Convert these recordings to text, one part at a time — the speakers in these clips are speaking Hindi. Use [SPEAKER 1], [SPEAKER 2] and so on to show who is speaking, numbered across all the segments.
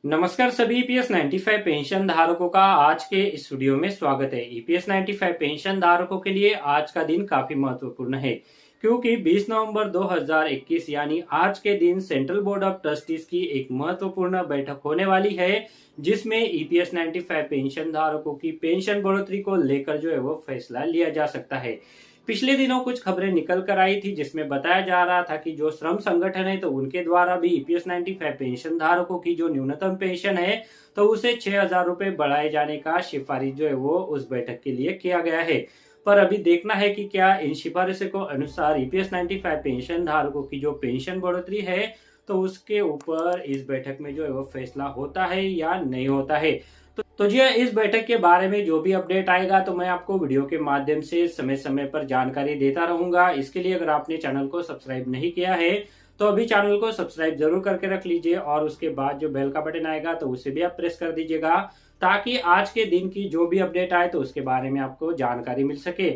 [SPEAKER 1] नमस्कार सभी ईपीएस 95 पेंशन धारकों का आज के इस वीडियो में स्वागत है। ईपीएस 95 पेंशन धारकों के लिए आज का दिन काफी महत्वपूर्ण है क्योंकि 20 नवंबर 2021 यानी आज के दिन सेंट्रल बोर्ड ऑफ ट्रस्टीज की एक महत्वपूर्ण बैठक होने वाली है, जिसमें ईपीएस 95 पेंशन धारकों की पेंशन बढ़ोतरी को लेकर जो है वो फैसला लिया जा सकता है। पिछले दिनों कुछ खबरें निकल कर आई थी जिसमें बताया जा रहा था कि जो श्रम संगठन है तो उनके द्वारा भी ईपीएस 95 पेंशन धारकों की जो न्यूनतम पेंशन है तो उसे 6,000 रुपए बढ़ाए जाने का सिफारिश जो है वो उस बैठक के लिए किया गया है। पर अभी देखना है कि क्या इन सिफारिशों को अनुसार ईपीएस 95 पेंशन धारकों की जो पेंशन बढ़ोतरी है तो उसके ऊपर इस बैठक में जो है वो फैसला होता है या नहीं होता है। तो जी इस बैठक के बारे में जो भी अपडेट आएगा तो मैं आपको वीडियो के माध्यम से समय समय पर जानकारी देता रहूंगा। इसके लिए अगर आपने चैनल को सब्सक्राइब नहीं किया है तो अभी चैनल को सब्सक्राइब जरूर करके रख लीजिए और उसके बाद जो बेल का बटन आएगा तो उसे भी आप प्रेस कर दीजिएगा ताकि आज के दिन की जो भी अपडेट आए तो उसके बारे में आपको जानकारी मिल सके।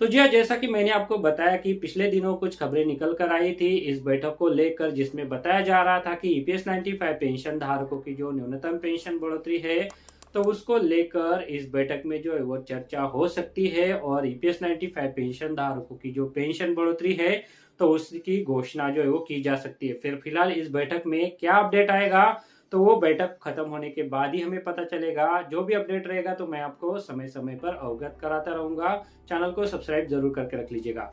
[SPEAKER 1] तो जी जैसा कि मैंने आपको बताया कि पिछले दिनों कुछ खबरें निकल कर आई थी इस बैठक को लेकर, जिसमें बताया जा रहा था कि ईपीएस 95 पेंशन धारकों की जो न्यूनतम पेंशन बढ़ोतरी है तो उसको लेकर इस बैठक में जो है वो चर्चा हो सकती है और ईपीएस 95 पेंशन धारकों की जो पेंशन बढ़ोतरी है तो उसकी घोषणा जो है वो की जा सकती है। फिर फिलहाल इस बैठक में क्या अपडेट आएगा तो वो बैठक खत्म होने के बाद ही हमें पता चलेगा। जो भी अपडेट रहेगा तो मैं आपको समय समय पर अवगत कराता रहूंगा। चैनल को सब्सक्राइब जरूर करके रख लीजिएगा।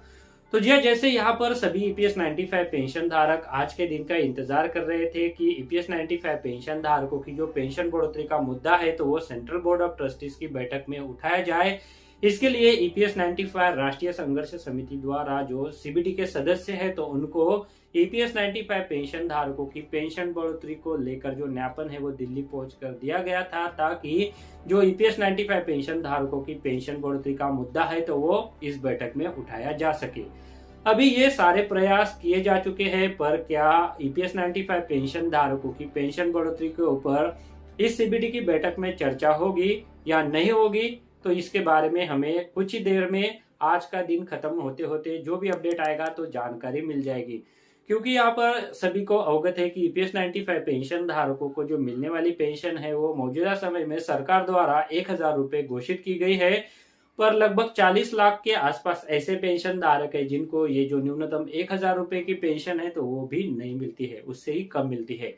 [SPEAKER 1] तो जी जैसे यहाँ पर सभी ईपीएस 95 पेंशन धारक आज के दिन का इंतजार कर रहे थे कि ईपीएस 95 पेंशन धारकों की जो पेंशन बढ़ोतरी का मुद्दा है तो वो सेंट्रल बोर्ड ऑफ ट्रस्टीज की बैठक में उठाया जाए। इसके लिए ईपीएस 95 राष्ट्रीय संघर्ष समिति द्वारा जो सीबीडी के सदस्य है तो उनको ईपीएस 95 पेंशन धारकों की पेंशन बढ़ोतरी को लेकर जो ज्ञापन है वो दिल्ली पहुंच कर दिया गया था ताकि जो ईपीएस 95 पेंशन धारकों की पेंशन बढ़ोतरी का मुद्दा है तो वो इस बैठक में उठाया जा सके। अभी ये सारे प्रयास किए जा चुके हैं, पर क्या ईपीएस 95 पेंशन धारकों की पेंशन बढ़ोतरी के ऊपर इस सीबीडी की बैठक में चर्चा होगी या नहीं होगी तो इसके बारे में हमें कुछ ही देर में आज का दिन खत्म होते होते जो भी अपडेट आएगा तो जानकारी मिल जाएगी। क्योंकि यहाँ पर सभी को अवगत है कि ईपीएस 95 पेंशन धारकों को जो मिलने वाली पेंशन है वो मौजूदा समय में सरकार द्वारा 1,000 रुपए घोषित की गई है, पर लगभग 40 लाख के आसपास ऐसे पेंशन धारक है जिनको ये जो न्यूनतम 1,000 रुपए की पेंशन है तो वो भी नहीं मिलती है, उससे ही कम मिलती है।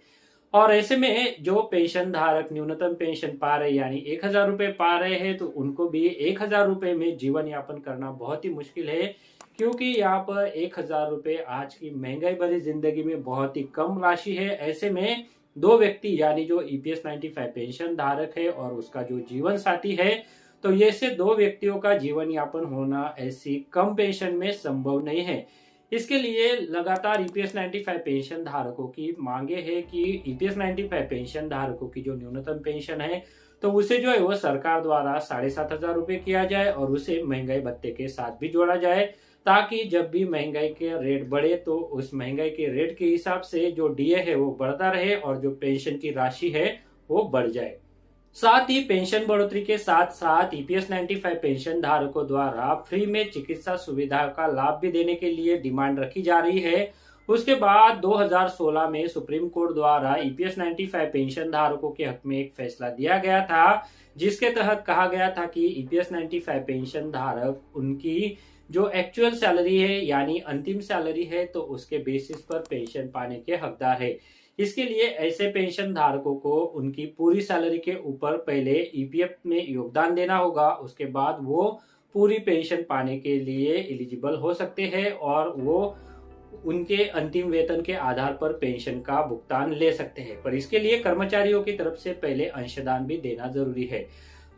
[SPEAKER 1] और ऐसे में जो पेंशन धारक न्यूनतम पेंशन पा रहे यानी 1,000 रुपए पा रहे हैं तो उनको भी 1,000 रुपए में जीवन यापन करना बहुत ही मुश्किल है, क्योंकि यहाँ पर 1,000 रुपए आज की महंगाई भरी जिंदगी में बहुत ही कम राशि है। ऐसे में दो व्यक्ति यानी जो ईपीएस 95 पेंशन धारक है और उसका जो जीवन साथी है तो ये से दो व्यक्तियों का जीवन यापन होना ऐसी कम पेंशन में संभव नहीं है। इसके लिए लगातार ईपीएस 95 पेंशन धारकों की मांगे है कि ईपीएस 95 पेंशन धारकों की जो न्यूनतम पेंशन है तो उसे जो है वो सरकार द्वारा 7,500 रुपए किया जाए और उसे महंगाई भत्ते के साथ भी जोड़ा जाए, ताकि जब भी महंगाई के रेट बढ़े तो उस महंगाई के रेट के हिसाब से जो डीए है वो बढ़ता रहे और जो पेंशन की राशि है वो बढ़ जाए। साथ ही पेंशन बढ़ोतरी के साथ साथ ईपीएस 95 पेंशन धारकों द्वारा फ्री में चिकित्सा सुविधा का लाभ भी देने के लिए डिमांड रखी जा रही है। उसके बाद 2016 में सुप्रीम कोर्ट द्वारा ईपीएस 95 पेंशन धारकों के हक में एक फैसला दिया गया था, जिसके तहत कहा गया था कि ईपीएस 95 पेंशन धारक उनकी जो एक्चुअल सैलरी है यानी अंतिम सैलरी है तो उसके बेसिस पर पेंशन पाने के हकदार है। इसके लिए ऐसे पेंशन धारकों को उनकी पूरी सैलरी के ऊपर पहले ईपीएफ में योगदान देना होगा, उसके बाद वो पूरी पेंशन पाने के लिए एलिजिबल हो सकते हैं और वो उनके अंतिम वेतन के आधार पर पेंशन का भुगतान ले सकते हैं। पर इसके लिए कर्मचारियों की तरफ से पहले अंशदान भी देना जरूरी है।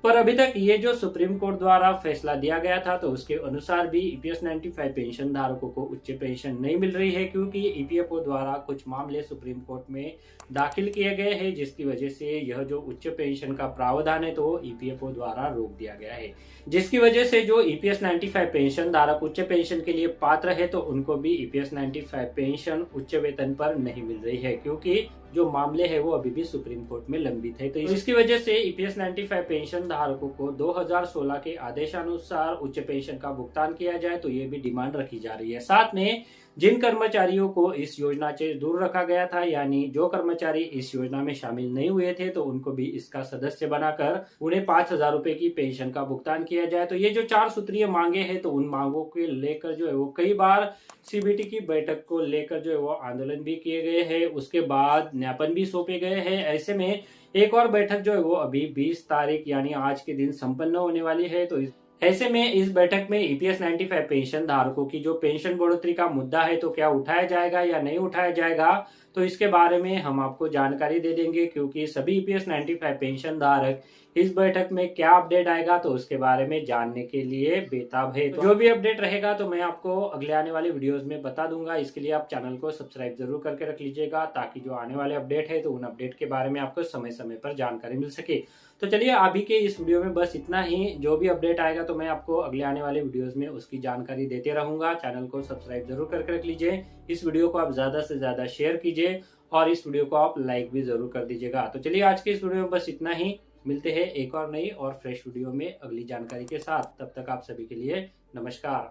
[SPEAKER 1] पर अभी तक ये जो सुप्रीम कोर्ट द्वारा फैसला दिया गया था तो उसके अनुसार भी ईपीएस 95 पेंशन धारकों को उच्च पेंशन नहीं मिल रही है, क्योंकि ईपीएफओ द्वारा कुछ मामले सुप्रीम कोर्ट में दाखिल किए गए हैं, जिसकी वजह से यह जो उच्च पेंशन का प्रावधान है तो ईपीएफओ द्वारा रोक दिया गया है, जिसकी वजह से जो ईपीएस 95 पेंशन धारक उच्च पेंशन के लिए पात्र है तो उनको भी ईपीएस 95 पेंशन उच्च वेतन पर नहीं मिल रही है, क्योंकि जो मामले है वो अभी भी सुप्रीम कोर्ट में लंबित है। तो इसकी वजह से ईपीएस 95 पेंशन धारकों को 2016 के आदेशानुसार उच्च पेंशन का भुगतान किया जाए तो ये भी डिमांड रखी जा रही है। साथ में जिन कर्मचारियों को इस योजना से दूर रखा गया था, यानी जो कर्मचारी इस योजना में शामिल नहीं हुए थे, तो उनको भी इसका सदस्य बनाकर उन्हें 5,000 रुपए की पेंशन का भुगतान किया जाए। तो ये जो 4 सूत्रीय मांगे हैं, तो उन मांगों के लेकर जो है वो कई बार सीबीटी की बैठक को लेकर जो है वो आंदोलन भी किए गए हैं, उसके बाद ज्ञापन भी सौंपे गए हैं। ऐसे में एक और बैठक जो है वो अभी 20 तारीख यानी आज के दिन संपन्न होने वाली है। तो ऐसे में इस बैठक में ईपीएस 95 पेंशन धारकों की जो पेंशन बढ़ोतरी का मुद्दा है, तो क्या उठाया जाएगा या नहीं उठाया जाएगा, तो इसके बारे में हम आपको जानकारी दे देंगे, क्योंकि सभी ईपीएस 95 पेंशन धारक इस बैठक में क्या अपडेट आएगा तो उसके बारे में जानने के लिए बेताब है। तो जो भी अपडेट रहेगा तो मैं आपको अगले आने वाले वीडियोस में बता दूंगा। इसके लिए आप चैनल को सब्सक्राइब जरूर करके रख लीजिएगा, ताकि जो आने वाले अपडेट है तो उन अपडेट के बारे में आपको समय समय पर जानकारी मिल सके। तो चलिए अभी के इस वीडियो में बस इतना ही। जो भी अपडेट आएगा तो मैं आपको अगले आने वाले वीडियोस में उसकी जानकारी देते रहूंगा। चैनल को सब्सक्राइब जरूर करके रख लीजिए, इस वीडियो को आप ज्यादा से ज्यादा शेयर कीजिए और इस वीडियो को आप लाइक भी जरूर कर दीजिएगा। तो चलिए आज के इस वीडियो में बस इतना ही। मिलते हैं एक और नई और फ्रेश वीडियो में अगली जानकारी के साथ। तब तक आप सभी के लिए नमस्कार।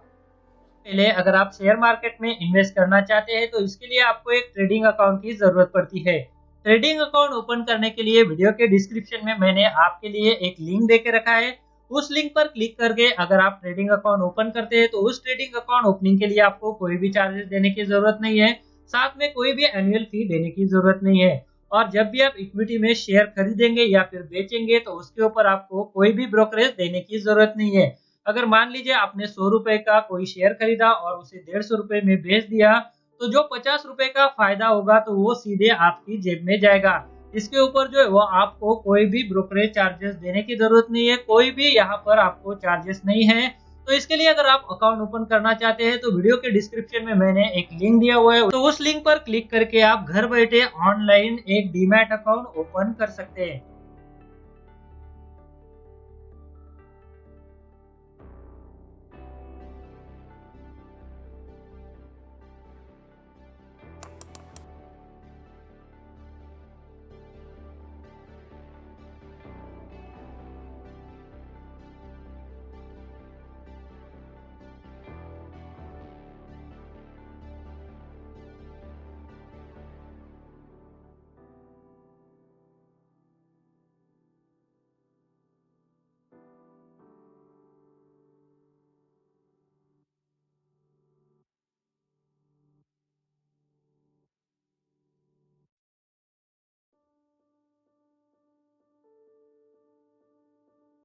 [SPEAKER 2] पहले अगर आप शेयर मार्केट में इन्वेस्ट करना चाहते हैं तो इसके लिए आपको एक ट्रेडिंग अकाउंट की जरूरत पड़ती है। ट्रेडिंग अकाउंट ओपन करने के लिए वीडियो के डिस्क्रिप्शन में मैंने आपके लिए एक लिंक देके रखा है। उस लिंक पर क्लिक करके अगर आप ट्रेडिंग अकाउंट ओपन करते हैं तो उस ट्रेडिंग अकाउंट ओपनिंग के लिए आपको कोई भी चार्जेस देने की जरूरत नहीं है, साथ में कोई भी एनुअल फी देने की जरूरत नहीं है। और जब भी आप इक्विटी में शेयर खरीदेंगे या फिर बेचेंगे तो उसके ऊपर आपको कोई भी ब्रोकरेज देने की जरूरत नहीं है। अगर मान लीजिए आपने 100 रुपए का कोई शेयर खरीदा और उसे 150 रुपए में बेच दिया, तो जो 50 रुपए का फायदा होगा तो वो सीधे आपकी जेब में जाएगा। इसके ऊपर जो है वो आपको कोई भी ब्रोकरेज चार्जेस देने की जरूरत नहीं है, कोई भी यहाँ पर आपको चार्जेस नहीं है। तो इसके लिए अगर आप अकाउंट ओपन करना चाहते हैं तो वीडियो के डिस्क्रिप्शन में मैंने एक लिंक दिया हुआ है, तो उस लिंक पर क्लिक करके आप घर बैठे ऑनलाइन एक डीमैट अकाउंट ओपन कर सकते हैं।